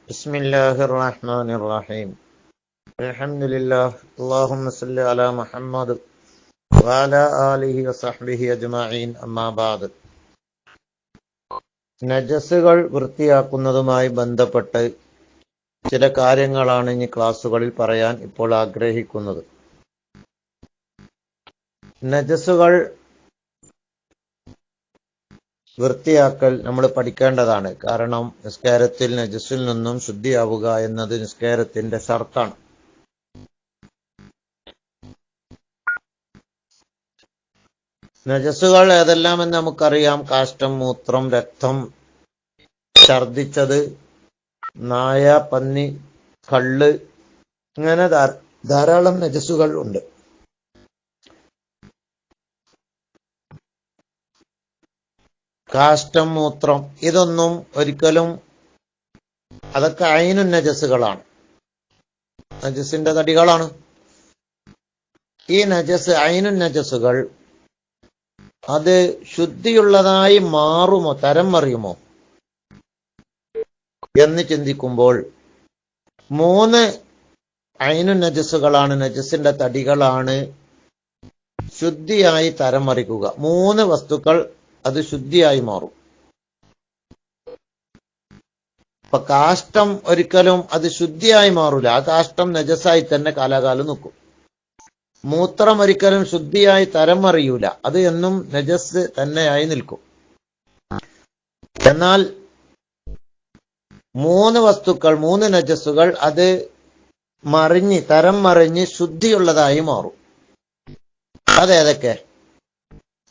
ബിസ്മില്ലാഹിർ റഹ്മാനിർ റഹീം. അൽഹംദുലില്ലാഹ്. അല്ലാഹുമ്മ സ്വല്ലി അലാ മുഹമ്മദ് വഅലാ ആലിഹി വസഹ്ബിഹി അജ്മഈൻ. അമ്മാ ബഅദ്. നജസുകൾ വൃത്തിയാക്കുന്നതുമായി ബന്ധപ്പെട്ട് ചില കാര്യങ്ങളാണ് ഇനി ക്ലാസ്സുകളിൽ പറയാൻ ഇപ്പോൾ ആഗ്രഹിക്കുന്നത്. നജസുകൾ വൃത്തിയാക്കൽ നമ്മൾ പഠിക്കേണ്ടതാണ്. കാരണം നിസ്കാരത്തിൽ നജസിൽ നിന്നും ശുദ്ധിയാവുക എന്നത് നിസ്കാരത്തിന്റെ ഷർത്താണ്. നജസുകൾ ഏതെല്ലാമെന്ന് നമുക്കറിയാം. കാഷ്ടം, മൂത്രം, രക്തം, ഛർദിച്ചത്, നായ, പന്നി, കള്ള്, ഇങ്ങനെ ധാരാളം നജസുകൾ ഉണ്ട്. കാഷ്ടം, മൂത്രം, ഇതൊന്നും ഒരിക്കലും, അതൊക്കെ ഐനുൻ നജസുകളാണ്, നജസിന്റെ തടികളാണ്. ഈ നജസ്, ഐനുൻ നജസുകൾ, അത് ശുദ്ധിയുള്ളതായി മാറുമോ, തരം മറിയുമോ എന്ന് ചിന്തിക്കുമ്പോൾ 3 ഐനുൻ നജസുകളാണ്, നജസിന്റെ തടികളാണ് ശുദ്ധിയായി തരം മറിക്കുക. 3 വസ്തുക്കൾ അത് ശുദ്ധിയായി മാറും. ഇപ്പൊ കാഷ്ടം ഒരിക്കലും അത് ശുദ്ധിയായി മാറൂല, ആ കാഷ്ടം നജസായി തന്നെ കാലാകാലം നിൽക്കും. മൂത്രം ഒരിക്കലും ശുദ്ധിയായി തരം മറിയൂല, അത് എന്നും നജസ് തന്നെയായി നിൽക്കും. എന്നാൽ 3 വസ്തുക്കൾ, 3 നജസുകൾ അത് തരം മറിഞ്ഞ് ശുദ്ധിയുള്ളതായി മാറും. അതേതൊക്കെ?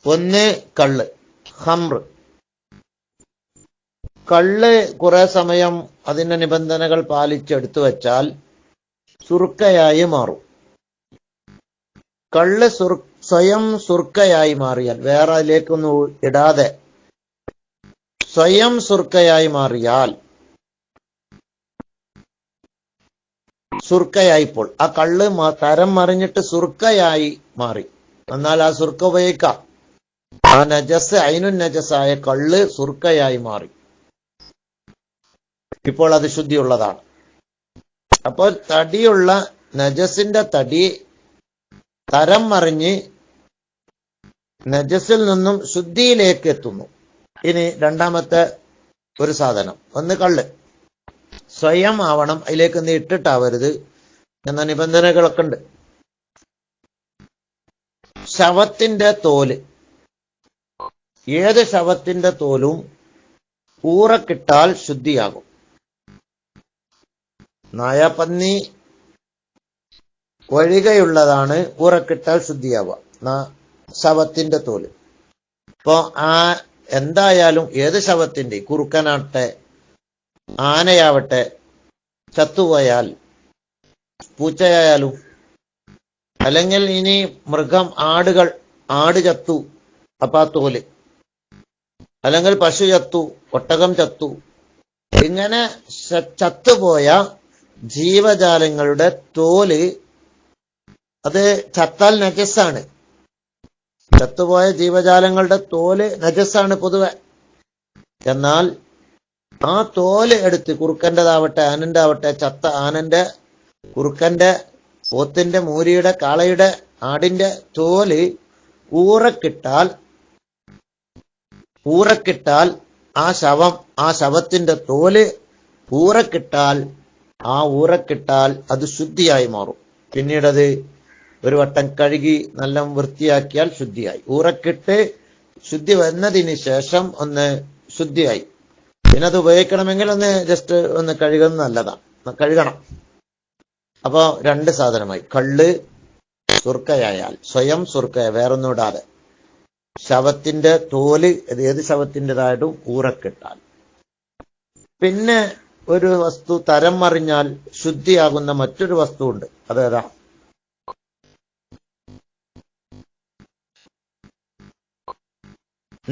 1 കള്ള്, ഖംർ. കള്ള് കുറെ സമയം അതിന്റെ നിബന്ധനകൾ പാലിച്ചെടുത്തു വച്ചാൽ സുർക്കയായി മാറും. കള്ള് സ്വയം സുർക്കയായി മാറിയാൽ, വേറെ അതിലേക്കൊന്നും ഇടാതെ സ്വയം സുർക്കയായി മാറിയാൽ, സുർക്കയായിപ്പോൾ ആ കള്ള് തരം മറിഞ്ഞിട്ട് സുർക്കയായി മാറി, എന്നാൽ ആ സുർക്ക ഉപയോഗിക്കാം. ആ നജസ്, ഐനുൻ നജസായ കള്ള് സുർക്കയായി മാറി, ഇപ്പോൾ അത് ശുദ്ധിയുള്ളതാണ്. അപ്പോൾ തടിയുള്ള നജസിന്റെ തടി തരം മറിഞ്ഞ് നജസിൽ നിന്നും ശുദ്ധിയിലേക്ക് എത്തുന്നു. ഇനി രണ്ടാമത്തെ ഒരു സാധനം, 1 കള്ള് സ്വയം ആവണം, അതിലേക്ക് നീ ഇട്ടിട്ടാവരുത് എന്ന നിബന്ധനകളൊക്കെ ഉണ്ട്. ശവത്തിന്റെ തോല്, ഏത് ശവത്തിന്റെ തോലും ഊറക്കിട്ടാൽ ശുദ്ധിയാകും. നായ, പന്നി ഒഴികെയുള്ളതാണ് ഊറക്കിട്ടാൽ ശുദ്ധിയാവുക, ശവത്തിന്റെ തോല്. ഇപ്പോ എന്തായാലും ഏത് ശവത്തിന്റെ, കുറുക്കനാട്ടെ, ആനയാവട്ടെ, ചത്തുപോയാൽ, പൂച്ചയായാലും, അല്ലെങ്കിൽ ഇനി മൃഗം, ആട് ചത്തു, അപ്പൊ ആ തോല്, അല്ലെങ്കിൽ പശു ചത്തു, ഒട്ടകം ചത്തു, ഇങ്ങനെ ചത്തുപോയ ജീവജാലങ്ങളുടെ തോല്, അത് ചത്താൽ നജസാണ്. ചത്തുപോയ ജീവജാലങ്ങളുടെ തോല് നജസാണ് പൊതുവെ. എന്നാൽ ആ തോല് എടുത്ത്, കുറുക്കൻ്റെതാവട്ടെ, ആനന്റെ ആവട്ടെ, ചത്ത ആനന്റെ, കുറുക്കന്റെ, പോത്തിന്റെ, മൂരിയുടെ, കാളയുടെ, ആടിന്റെ തോല് ഊറക്കിട്ടാൽ ആ ശവത്തിന്റെ തോല് ഊറക്കിട്ടാൽ അത് ശുദ്ധിയായി മാറും. പിന്നീടത് ഒരു വട്ടം കഴുകി നല്ല വൃത്തിയാക്കിയാൽ ശുദ്ധിയായി. ഊറക്കിട്ട് ശുദ്ധി വന്നതിന് ശേഷം ഒന്ന് ശുദ്ധിയായി. പിന്നെ അത് ഉപയോഗിക്കണമെങ്കിൽ ജസ്റ്റ് ഒന്ന് കഴുകുന്നത് നല്ലതാണ്, കഴുകണം. അപ്പോ 2 സാധനമായി. കള്ള് സുർക്കയായാൽ, സ്വയം സുർക്കയ, വേറൊന്നും ഇടാതെ. ശവത്തിന്റെ തോല്, ഏത് ശവത്തിൻ്റെതായിട്ടും ഊറക്കിട്ടാൽ. പിന്നെ ഒരു വസ്തു തരം മറിഞ്ഞാൽ ശുദ്ധിയാകുന്ന മറ്റൊരു വസ്തു ഉണ്ട്, അതേതാ?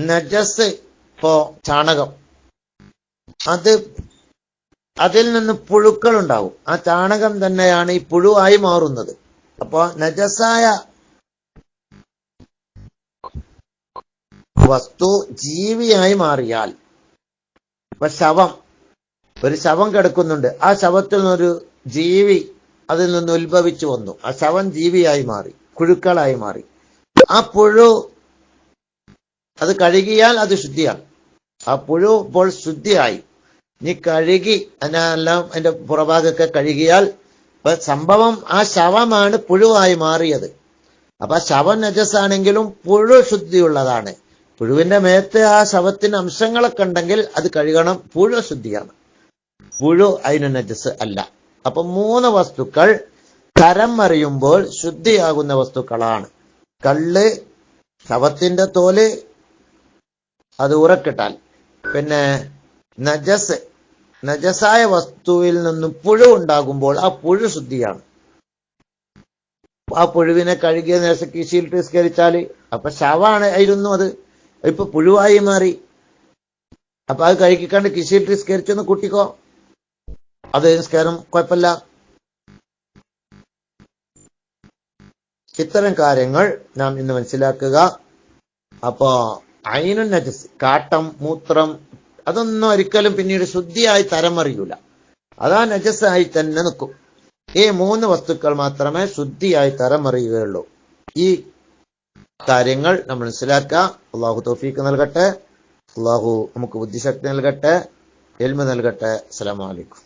നജസ്. ഇപ്പോ ചാണകം, അതിൽ നിന്ന് പുഴുക്കൾ ഉണ്ടാവും. ആ ചാണകം തന്നെയാണ് ഈ പുഴുവായി മാറുന്നത്. അപ്പോ നജസായ വസ്തു ജീവിയായി മാറിയാൽ, ഇപ്പൊ ശവം, ഒരു ശവം കിടക്കുന്നുണ്ട്, ആ ശവത്തിൽ നിന്നൊരു ജീവി അതിൽ നിന്ന് ഉത്ഭവിച്ചു വന്നു, ആ ശവം ജീവിയായി മാറി, പുഴുക്കളായി മാറി. ആ പുഴു അത് കഴുകിയാൽ അത് ശുദ്ധിയാണ്. ആ പുഴു ഇപ്പോൾ ശുദ്ധിയായി. നീ കഴുകി അതിനെല്ലാം അതിന്റെ പുറഭാഗമൊക്കെ കഴുകിയാൽ സംഭവം ആ ശവമാണ് പുഴുവായി മാറിയത്. അപ്പൊ ശവം നജസാണെങ്കിലും പുഴു ശുദ്ധിയുള്ളതാണ്. പുഴുവിന്റെ മേത്ത് ആ ശവത്തിന് അംശങ്ങളൊക്കെ ഉണ്ടെങ്കിൽ അത് കഴുകണം, പുഴു ശുദ്ധിയാണ്, പുഴു അതിന് നജസ് അല്ല. അപ്പൊ 3 വസ്തുക്കൾ തരം അറിയുമ്പോൾ ശുദ്ധിയാകുന്ന വസ്തുക്കളാണ്. കള്ള്, ശവത്തിന്റെ തോല്, അത് ഉറക്കിട്ടാൽ. പിന്നെ നജസായ വസ്തുവിൽ നിന്നും പുഴു ഉണ്ടാകുമ്പോൾ ആ പുഴു ശുദ്ധിയാണ്. ആ പുഴുവിനെ കഴുകിയ ശേഷം കിശിയിൽ നിസ്കരിച്ചാല് അപ്പൊ ശവാണ് ആയിരുന്നു, അത് ഇപ്പൊ പുഴുവായി മാറി. അപ്പൊ അത് കഴുകിക്കാണ്ട് കിശിയിൽ നിസ്കരിച്ചൊന്ന് കൂട്ടിക്കോ, അത് നിസ്കാരം കുഴപ്പമില്ല. ഇത്തരം കാര്യങ്ങൾ നാം ഇന്ന് മനസ്സിലാക്കുക. അപ്പോ ഐനുൻ നജസ്, കാട്ടം, മൂത്രം, അതൊന്നും ഒരിക്കലും പിന്നീട് ശുദ്ധിയായി തരമറിയൂല, അതാ നജസായി തന്നെ നിൽക്കും. ഈ 3 വസ്തുക്കൾ മാത്രമേ ശുദ്ധിയായി തരമറിയുകയുള്ളൂ. ഈ കാര്യങ്ങൾ നമ്മൾ മനസ്സിലാക്കുക. അള്ളാഹു തൗഫീഖ് നൽകട്ടെ, അള്ളാഹു നമുക്ക് ബുദ്ധിശക്തി നൽകട്ടെ, ഇൽമ നൽകട്ടെ. അസ്സലാമു അലൈക്കും.